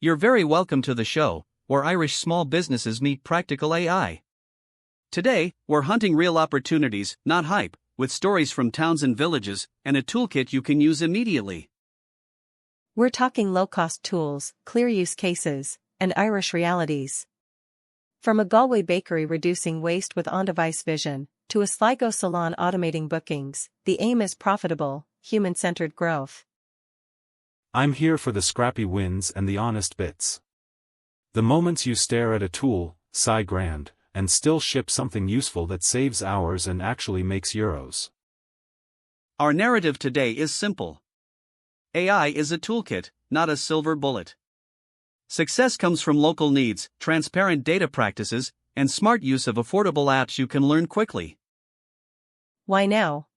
You're very welcome to the show, where Irish small businesses meet practical AI. Today, we're hunting real opportunities, not hype, with stories from towns and villages, and a toolkit you can use immediately. We're talking low-cost tools, clear use cases, and Irish realities. From a Galway bakery reducing waste with on-device vision, to a Sligo salon automating bookings, the aim is profitable, human-centered growth. I'm here for the scrappy wins and the honest bits. The moments you stare at a tool, sigh grand, and still ship something useful that saves hours and actually makes euros. Our narrative today is simple. AI is a toolkit, not a silver bullet. Success comes from local needs, transparent data practices, and smart use of affordable apps you can learn quickly. Why now?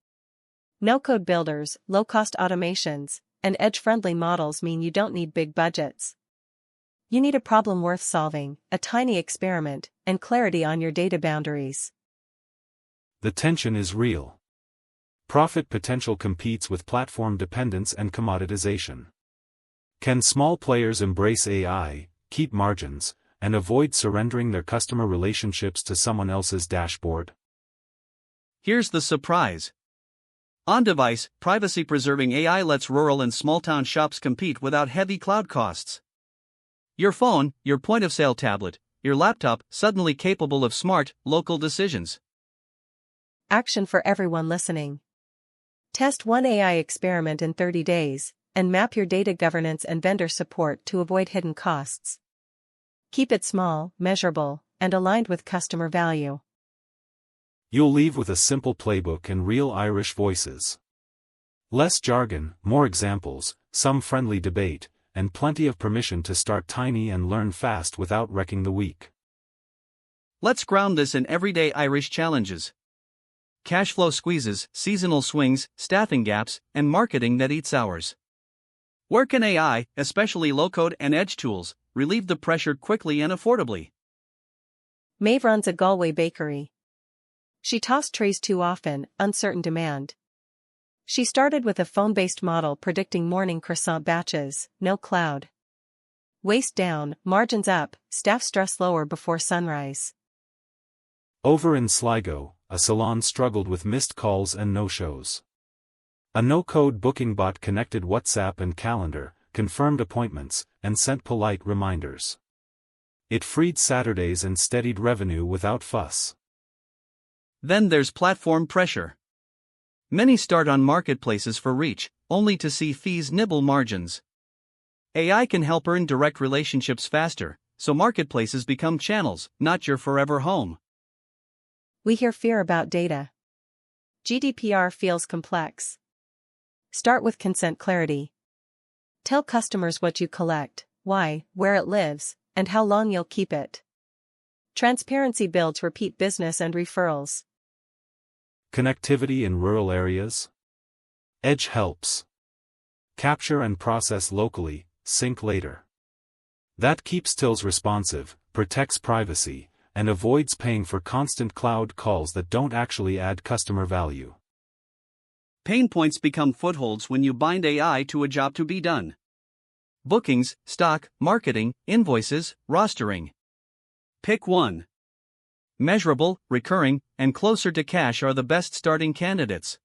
No-code builders, low-cost automations, and edge-friendly models mean you don't need big budgets. You need a problem worth solving, a tiny experiment, and clarity on your data boundaries. The tension is real. Profit potential competes with platform dependence and commoditization. Can small players embrace AI, keep margins, and avoid surrendering their customer relationships to someone else's dashboard? Here's the surprise. On-device, privacy-preserving AI lets rural and small-town shops compete without heavy cloud costs. Your phone, your point-of-sale tablet, your laptop, suddenly capable of smart, local decisions. Action for everyone listening. Test one AI experiment in 30 days, and map your data governance and vendor support to avoid hidden costs. Keep it small, measurable, and aligned with customer value. You'll leave with a simple playbook and real Irish voices. Less jargon, more examples, some friendly debate, and plenty of permission to start tiny and learn fast without wrecking the week. Let's ground this in everyday Irish challenges. Cash flow squeezes, seasonal swings, staffing gaps, and marketing that eats hours. Where can AI, especially low-code and edge tools, relieve the pressure quickly and affordably? Maeve runs a Galway bakery. She tossed trays too often, uncertain demand. She started with a phone-based model predicting morning croissant batches, no cloud. Waste down, margins up, staff stress lower before sunrise. Over in Sligo, a salon struggled with missed calls and no-shows. A no-code booking bot connected WhatsApp and calendar, confirmed appointments, and sent polite reminders. It freed Saturdays and steadied revenue without fuss. Then there's platform pressure. Many start on marketplaces for reach, only to see fees nibble margins. AI can help earn direct relationships faster, so marketplaces become channels, not your forever home. We hear fear about data. GDPR feels complex. Start with consent clarity. Tell customers what you collect, why, where it lives, and how long you'll keep it. Transparency builds repeat business and referrals. Connectivity in rural areas? Edge helps. Capture and process locally, sync later. That keeps tills responsive, protects privacy, and avoids paying for constant cloud calls that don't actually add customer value. Pain points become footholds when you bind AI to a job to be done. Bookings, stock, marketing, invoices, rostering. Pick one. Measurable, recurring, and closer to cash are the best starting candidates.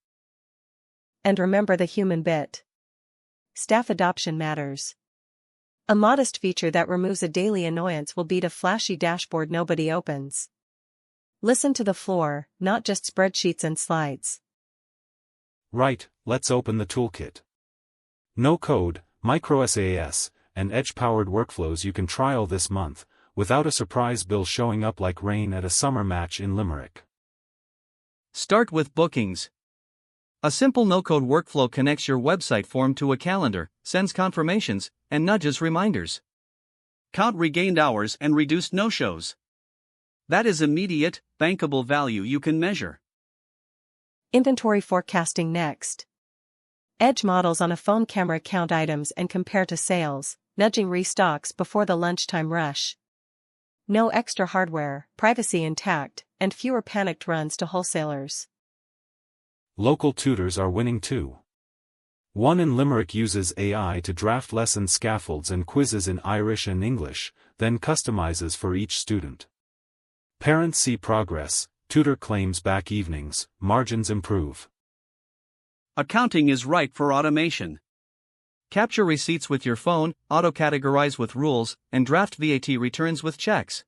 And remember the human bit. Staff adoption matters. A modest feature that removes a daily annoyance will beat a flashy dashboard nobody opens. Listen to the floor, not just spreadsheets and slides. Right, let's open the toolkit. No code, micro SaaS, and edge-powered workflows you can trial this month, without a surprise bill showing up like rain at a summer match in Limerick. Start with bookings. A simple no-code workflow connects your website form to a calendar, sends confirmations, and nudges reminders. Count regained hours and reduced no-shows. That is immediate, bankable value you can measure. Inventory forecasting next. Edge models on a phone camera count items and compare to sales, nudging restocks before the lunchtime rush. No extra hardware, privacy intact, and fewer panicked runs to wholesalers. Local tutors are winning too. One in Limerick uses AI to draft lesson scaffolds and quizzes in Irish and English, then customizes for each student. Parents see progress, tutor claims back evenings, margins improve. Accounting is ripe for automation. Capture receipts with your phone, auto-categorize with rules, and draft VAT returns with checks.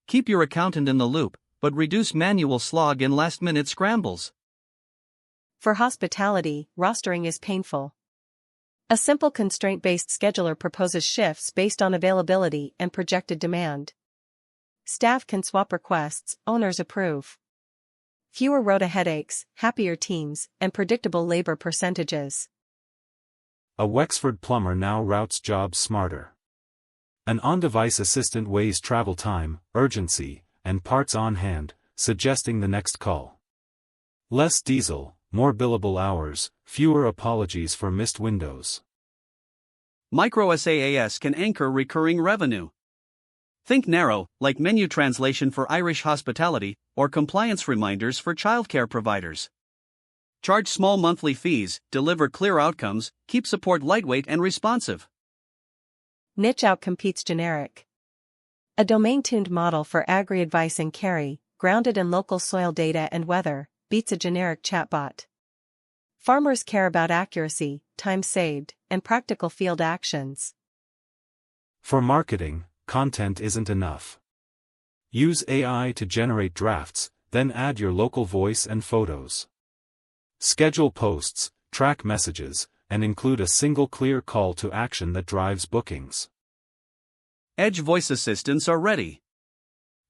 Keep your accountant in the loop, but reduce manual slog and last-minute scrambles. For hospitality, rostering is painful. A simple constraint-based scheduler proposes shifts based on availability and projected demand. Staff can swap requests, owners approve. Fewer rota headaches, happier teams, and predictable labor percentages. A Wexford plumber now routes jobs smarter. An on-device assistant weighs travel time, urgency, and parts on hand, suggesting the next call. Less diesel, more billable hours, fewer apologies for missed windows. Micro SaaS can anchor recurring revenue. Think narrow, like menu translation for Irish hospitality, or compliance reminders for childcare providers. Charge small monthly fees, deliver clear outcomes, keep support lightweight and responsive. Niche outcompetes generic. A domain-tuned model for agri-advice and carry, grounded in local soil data and weather, beats a generic chatbot. Farmers care about accuracy, time saved, and practical field actions. For marketing, content isn't enough. Use AI to generate drafts, then add your local voice and photos. Schedule posts, track messages, and include a single clear call to action that drives bookings. Edge voice assistants are ready.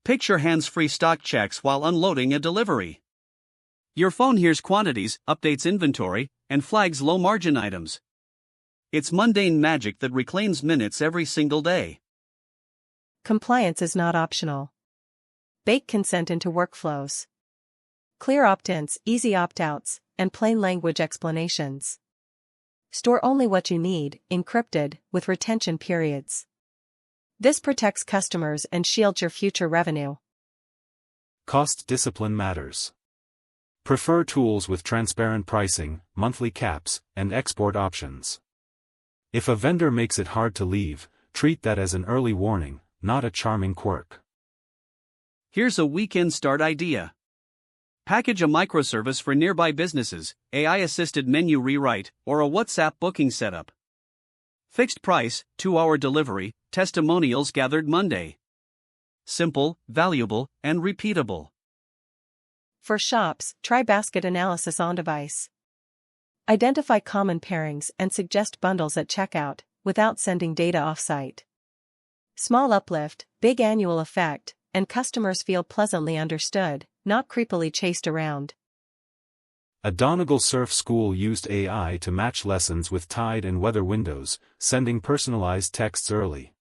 Picture hands-free stock checks while unloading a delivery. Your phone hears quantities, updates inventory, and flags low-margin items. It's mundane magic that reclaims minutes every single day. Compliance is not optional. Bake consent into workflows. Clear opt-ins, easy opt-outs, and plain language explanations. Store only what you need, encrypted, with retention periods. This protects customers and shields your future revenue. Cost discipline matters. Prefer tools with transparent pricing, monthly caps, and export options. If a vendor makes it hard to leave, treat that as an early warning, not a charming quirk. Here's a weekend start idea. Package a microservice for nearby businesses, AI-assisted menu rewrite, or a WhatsApp booking setup. Fixed price, 2-hour delivery, testimonials gathered Monday. Simple, valuable, and repeatable. For shops, try basket analysis on device. Identify common pairings and suggest bundles at checkout, without sending data offsite. Small uplift, big annual effect, and customers feel pleasantly understood, not creepily chased around. A Donegal surf school used AI to match lessons with tide and weather windows, sending personalized texts early.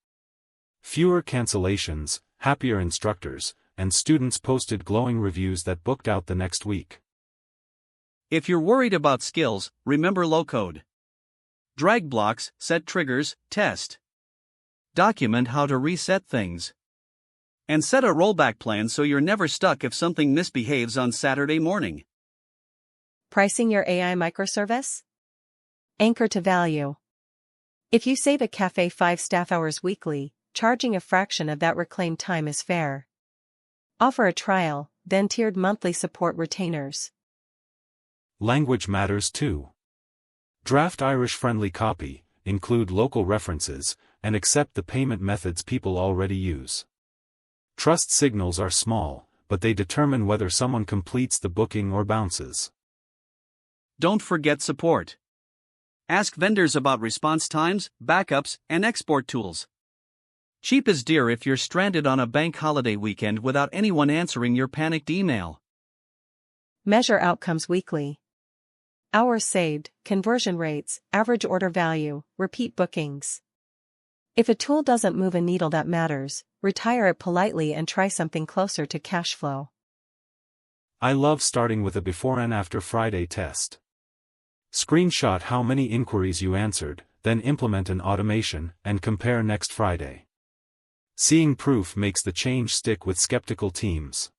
Fewer cancellations, happier instructors, and students posted glowing reviews that booked out the next week. If you're worried about skills, remember low-code. Drag blocks, set triggers, test. Document how to reset things. And set a rollback plan so you're never stuck if something misbehaves on Saturday morning. Pricing your AI microservice? Anchor to value. If you save a cafe 5 staff hours weekly, charging a fraction of that reclaimed time is fair. Offer a trial, then tiered monthly support retainers. Language matters too. Draft Irish-friendly copy, include local references, and accept the payment methods people already use. Trust signals are small, but they determine whether someone completes the booking or bounces. Don't forget support. Ask vendors about response times, backups, and export tools. Cheap is dear if you're stranded on a bank holiday weekend without anyone answering your panicked email. Measure outcomes weekly. Hours saved, conversion rates, average order value, repeat bookings. If a tool doesn't move a needle that matters, retire it politely and try something closer to cash flow. I love starting with a before and after Friday test. Screenshot how many inquiries you answered, then implement an automation, and compare next Friday. Seeing proof makes the change stick with skeptical teams.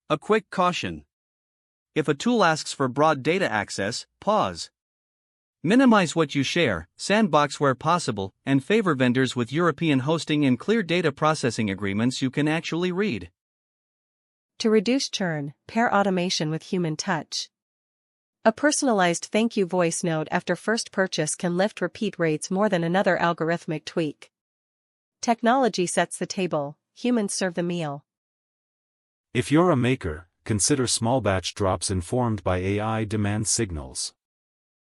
A quick caution. If a tool asks for broad data access, pause. Minimize what you share, sandbox where possible, and favor vendors with European hosting and clear data processing agreements you can actually read. To reduce churn, pair automation with human touch. A personalized thank you voice note after first purchase can lift repeat rates more than another algorithmic tweak. Technology sets the table, humans serve the meal. If you're a maker, consider small batch drops informed by AI demand signals.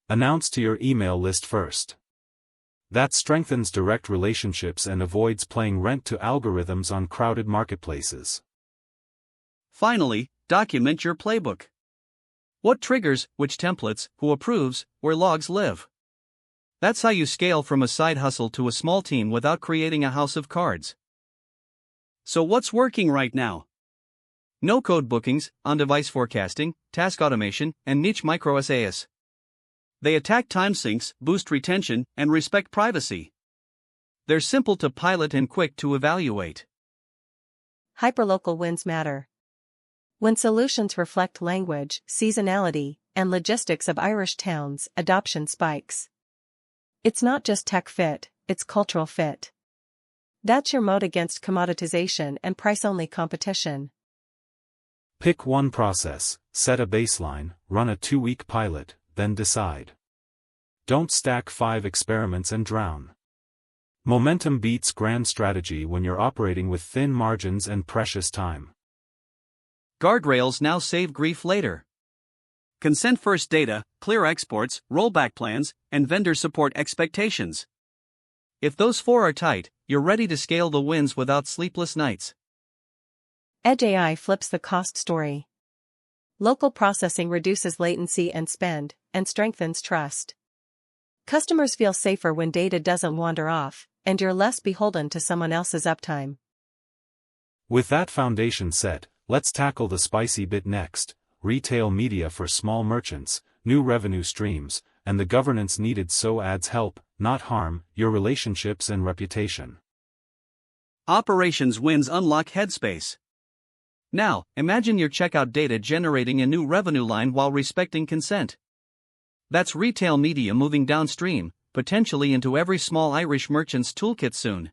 Announce to your email list first. That strengthens direct relationships and avoids playing rent to algorithms on crowded marketplaces. Finally, document your playbook. What triggers, which templates, who approves, where logs live. That's how you scale from a side hustle to a small team without creating a house of cards. So what's working right now? No-code bookings, on-device forecasting, task automation, and niche micro SaaS. They attack time sinks, boost retention, and respect privacy. They're simple to pilot and quick to evaluate. Hyperlocal wins matter. When solutions reflect language, seasonality, and logistics of Irish towns, adoption spikes. It's not just tech fit, it's cultural fit. That's your moat against commoditization and price-only competition. Pick one process, set a baseline, run a 2-week pilot, then decide. Don't stack 5 experiments and drown. Momentum beats grand strategy when you're operating with thin margins and precious time. Guardrails now save grief later. Consent first data, clear exports, rollback plans, and vendor support expectations. If those 4 are tight, you're ready to scale the wins without sleepless nights. Edge AI flips the cost story. Local processing reduces latency and spend, and strengthens trust. Customers feel safer when data doesn't wander off, and you're less beholden to someone else's uptime. With that foundation set, let's tackle the spicy bit next: retail media for small merchants, new revenue streams, and the governance needed so ads help, not harm, your relationships and reputation. Operations wins unlock headspace. Now, imagine your checkout data generating a new revenue line while respecting consent. That's retail media moving downstream, potentially into every small Irish merchant's toolkit soon.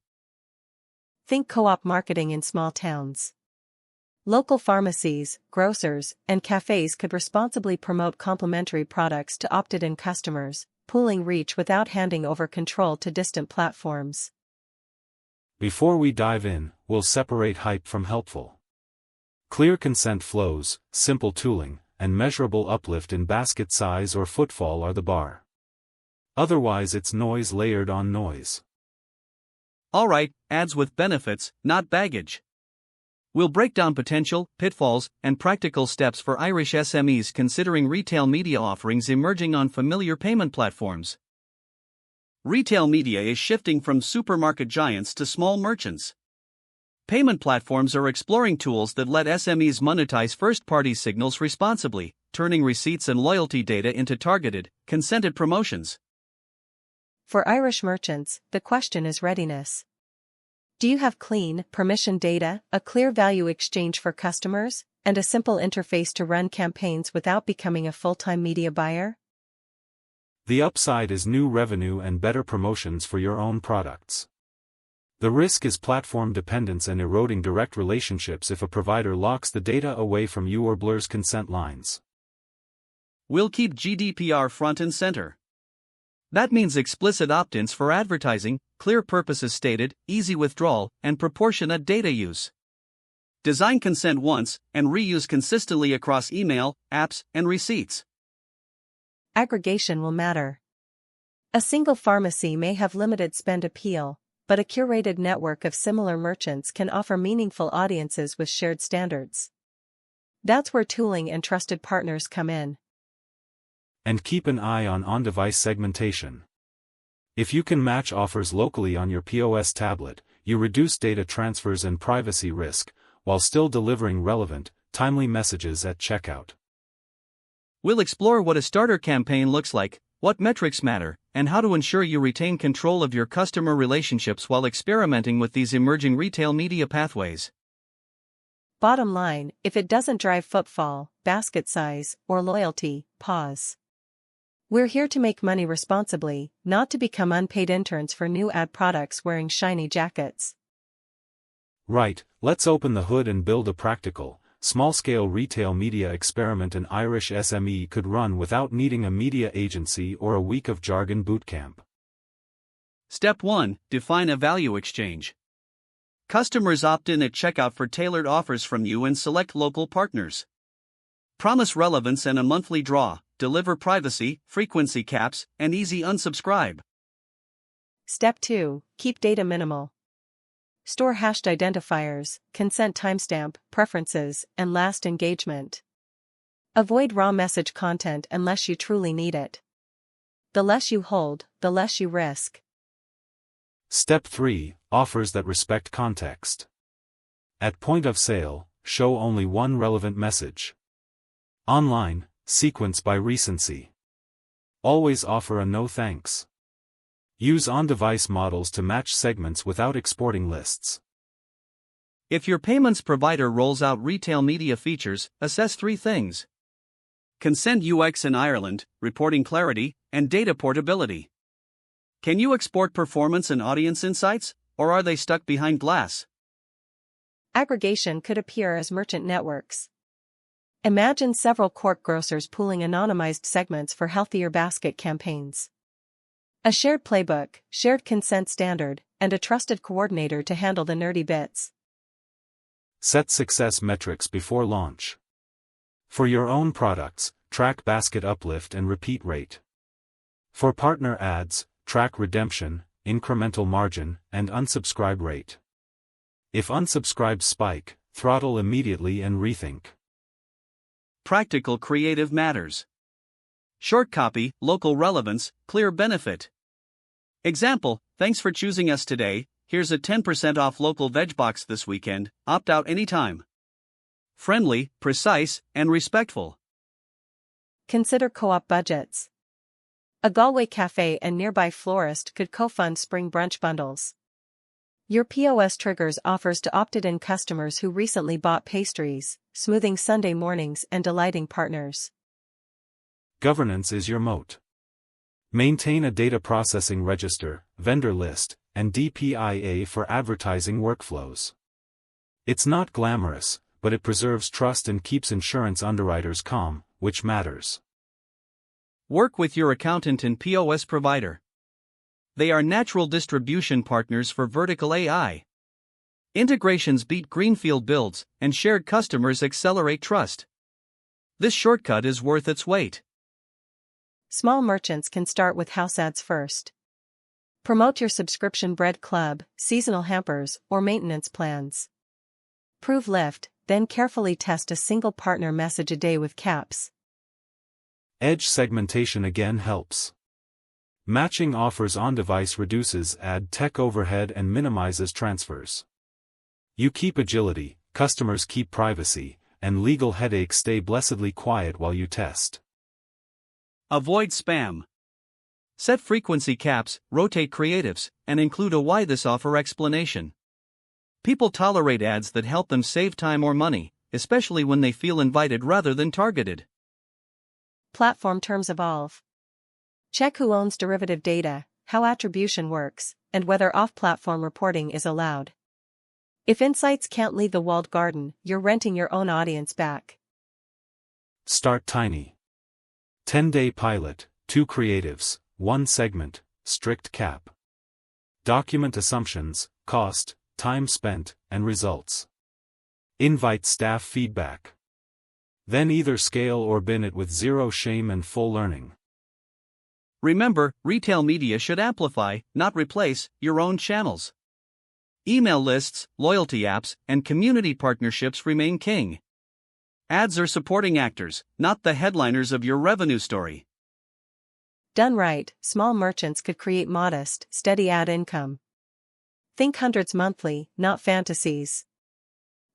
Think co-op marketing in small towns. Local pharmacies, grocers, and cafes could responsibly promote complementary products to opted-in customers, pooling reach without handing over control to distant platforms. Before we dive in, we'll separate hype from helpful. Clear consent flows, simple tooling, and measurable uplift in basket size or footfall are the bar. Otherwise it's noise layered on noise. Alright, ads with benefits, not baggage. We'll break down potential, pitfalls, and practical steps for Irish SMEs considering retail media offerings emerging on familiar payment platforms. Retail media is shifting from supermarket giants to small merchants. Payment platforms are exploring tools that let SMEs monetize first-party signals responsibly, turning receipts and loyalty data into targeted, consented promotions. For Irish merchants, the question is readiness. Do you have clean, permissioned data, a clear value exchange for customers, and a simple interface to run campaigns without becoming a full-time media buyer? The upside is new revenue and better promotions for your own products. The risk is platform dependence and eroding direct relationships if a provider locks the data away from you or blurs consent lines. We'll keep GDPR front and center. That means explicit opt-ins for advertising, clear purposes stated, easy withdrawal, and proportionate data use. Design consent once, and reuse consistently across email, apps, and receipts. Aggregation will matter. A single pharmacy may have limited spend appeal, but a curated network of similar merchants can offer meaningful audiences with shared standards. That's where tooling and trusted partners come in. And keep an eye on on-device segmentation. If you can match offers locally on your POS tablet, you reduce data transfers and privacy risk, while still delivering relevant, timely messages at checkout. We'll explore what a starter campaign looks like, what metrics matter, and how to ensure you retain control of your customer relationships while experimenting with these emerging retail media pathways. Bottom line, if it doesn't drive footfall, basket size, or loyalty, pause. We're here to make money responsibly, not to become unpaid interns for new ad products wearing shiny jackets. Right, let's open the hood and build a practical, small-scale retail media experiment an Irish SME could run without needing a media agency or a week of jargon bootcamp. Step 1. Define a value exchange. Customers opt in at checkout for tailored offers from you and select local partners. Promise relevance and a monthly draw, deliver privacy, frequency caps, and easy unsubscribe. Step 2. Keep data minimal. Store hashed identifiers, consent timestamp, preferences, and last engagement. Avoid raw message content unless you truly need it. The less you hold, the less you risk. Step 3. Offers that respect context. At point of sale, show only one relevant message. Online, sequence by recency. Always offer a no thanks. Use on-device models to match segments without exporting lists. If your payments provider rolls out retail media features, assess 3 things: consent UX in Ireland, reporting clarity, and data portability. Can you export performance and audience insights, or are they stuck behind glass? Aggregation could appear as merchant networks. Imagine several Cork grocers pooling anonymized segments for healthier basket campaigns. A shared playbook, shared consent standard, and a trusted coordinator to handle the nerdy bits. Set success metrics before launch. For your own products, track basket uplift and repeat rate. For partner ads, track redemption, incremental margin, and unsubscribe rate. If unsubscribes spike, throttle immediately and rethink. Practical creative matters. Short copy, local relevance, clear benefit. Example: thanks for choosing us today, here's a 10% off local veg box this weekend, opt out anytime. Friendly, precise, and respectful. Consider co-op budgets. A Galway cafe and nearby florist could co-fund spring brunch bundles. Your POS triggers offers to opted-in customers who recently bought pastries, smoothing Sunday mornings and delighting partners. Governance is your moat. Maintain a data processing register, vendor list, and DPIA for advertising workflows. It's not glamorous, but it preserves trust and keeps insurance underwriters calm, which matters. Work with your accountant and POS provider. They are natural distribution partners for vertical AI. Integrations beat greenfield builds, and shared customers accelerate trust. This shortcut is worth its weight. Small merchants can start with house ads first. Promote your subscription bread club, seasonal hampers, or maintenance plans. Prove lift, then carefully test a single partner message a day with caps. Edge segmentation again helps. Matching offers on-device reduces ad tech overhead and minimizes transfers. You keep agility, customers keep privacy, and legal headaches stay blessedly quiet while you test. Avoid spam. Set frequency caps, rotate creatives, and include a why this offer explanation. People tolerate ads that help them save time or money, especially when they feel invited rather than targeted. Platform terms evolve. Check who owns derivative data, how attribution works, and whether off-platform reporting is allowed. If insights can't leave the walled garden, you're renting your own audience back. Start tiny. 10-day pilot, 2 creatives, 1 segment, strict cap. Document assumptions, cost, time spent, and results. Invite staff feedback. Then either scale or bin it with zero shame and full learning. Remember, retail media should amplify, not replace, your own channels. Email lists, loyalty apps, and community partnerships remain king. Ads are supporting actors, not the headliners of your revenue story. Done right, small merchants could create modest, steady ad income. Think hundreds monthly, not fantasies.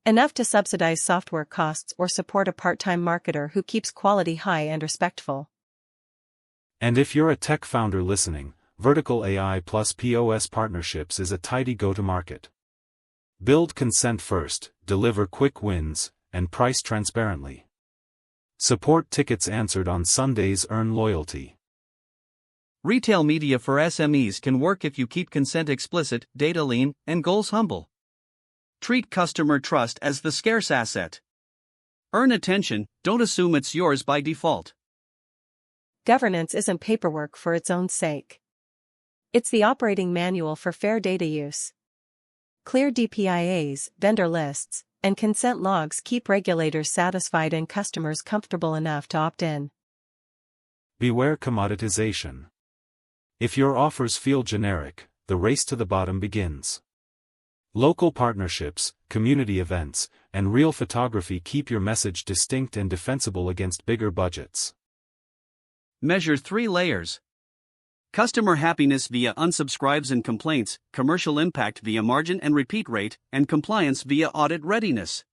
Enough to subsidize software costs or support a part-time marketer who keeps quality high and respectful. And if you're a tech founder listening, Vertical AI plus POS partnerships is a tidy go-to-market. Build consent first, deliver quick wins, and price transparently. Support tickets answered on Sundays, earn loyalty. Retail media for SMEs can work if you keep consent explicit, data lean, and goals humble. Treat customer trust as the scarce asset. Earn attention, don't assume it's yours by default. Governance isn't paperwork for its own sake. It's the operating manual for fair data use. Clear DPIAs, vendor lists, and consent logs keep regulators satisfied and customers comfortable enough to opt in. Beware commoditization. If your offers feel generic, the race to the bottom begins. Local partnerships, community events, and real photography keep your message distinct and defensible against bigger budgets. Measure 3 layers. Customer happiness via unsubscribes and complaints, commercial impact via margin and repeat rate, and compliance via audit readiness.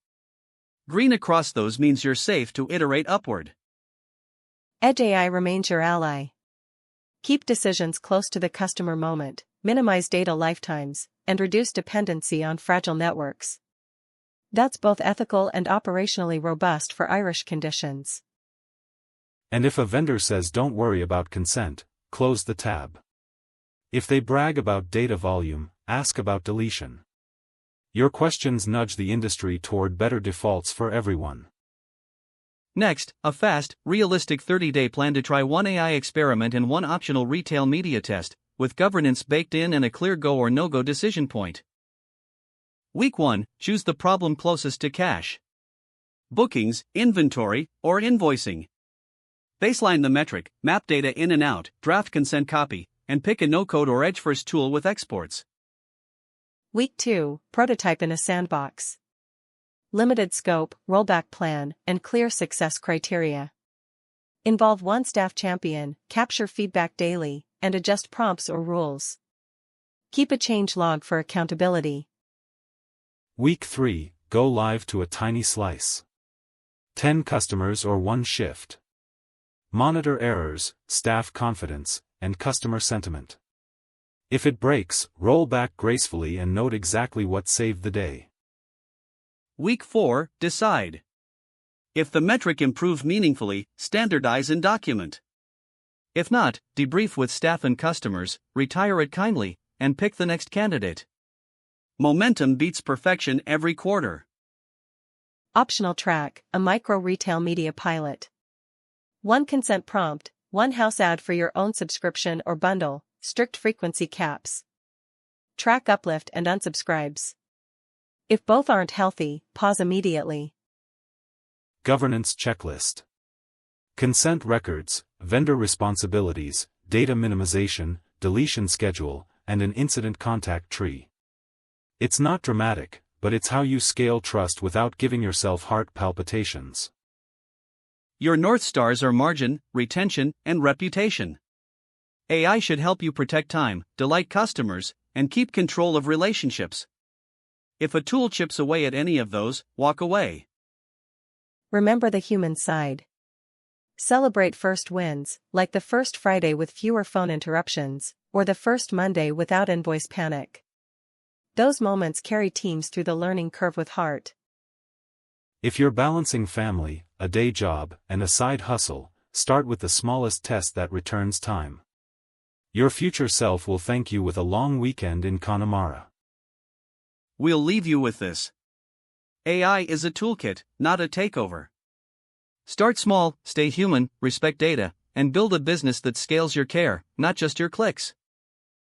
Green across those means you're safe to iterate upward. Edge AI remains your ally. Keep decisions close to the customer moment, minimize data lifetimes, and reduce dependency on fragile networks. That's both ethical and operationally robust for Irish conditions. And if a vendor says don't worry about consent, close the tab. If they brag about data volume, ask about deletion. Your questions nudge the industry toward better defaults for everyone. Next, a fast, realistic 30-day plan to try one AI experiment and one optional retail media test, with governance baked in and a clear go or no-go decision point. Week 1, choose the problem closest to cash. Bookings, inventory, or invoicing. Baseline the metric, map data in and out, draft consent copy, and pick a no-code or edge-first tool with exports. Week 2, prototype in a sandbox. Limited scope, rollback plan, and clear success criteria. Involve one staff champion, capture feedback daily, and adjust prompts or rules. Keep a change log for accountability. Week 3, go live to a tiny slice. 10 customers or 1 shift. Monitor errors, staff confidence, and customer sentiment. If it breaks, roll back gracefully and note exactly what saved the day. Week 4, decide. If the metric improved meaningfully, standardize and document. If not, debrief with staff and customers, retire it kindly, and pick the next candidate. Momentum beats perfection every quarter. Optional track, a micro retail media pilot. 1 consent prompt, 1 house ad for your own subscription or bundle, strict frequency caps. Track uplift and unsubscribes. If both aren't healthy, pause immediately. Governance checklist. Consent records, vendor responsibilities, data minimization, deletion schedule, and an incident contact tree. It's not dramatic, but it's how you scale trust without giving yourself heart palpitations. Your North Stars are margin, retention, and reputation. AI should help you protect time, delight customers, and keep control of relationships. If a tool chips away at any of those, walk away. Remember the human side. Celebrate first wins, like the first Friday with fewer phone interruptions, or the first Monday without invoice panic. Those moments carry teams through the learning curve with heart. If you're balancing family, a day job, and a side hustle, start with the smallest test that returns time. Your future self will thank you with a long weekend in Connemara. We'll leave you with this. AI is a toolkit, not a takeover. Start small, stay human, respect data, and build a business that scales your care, not just your clicks.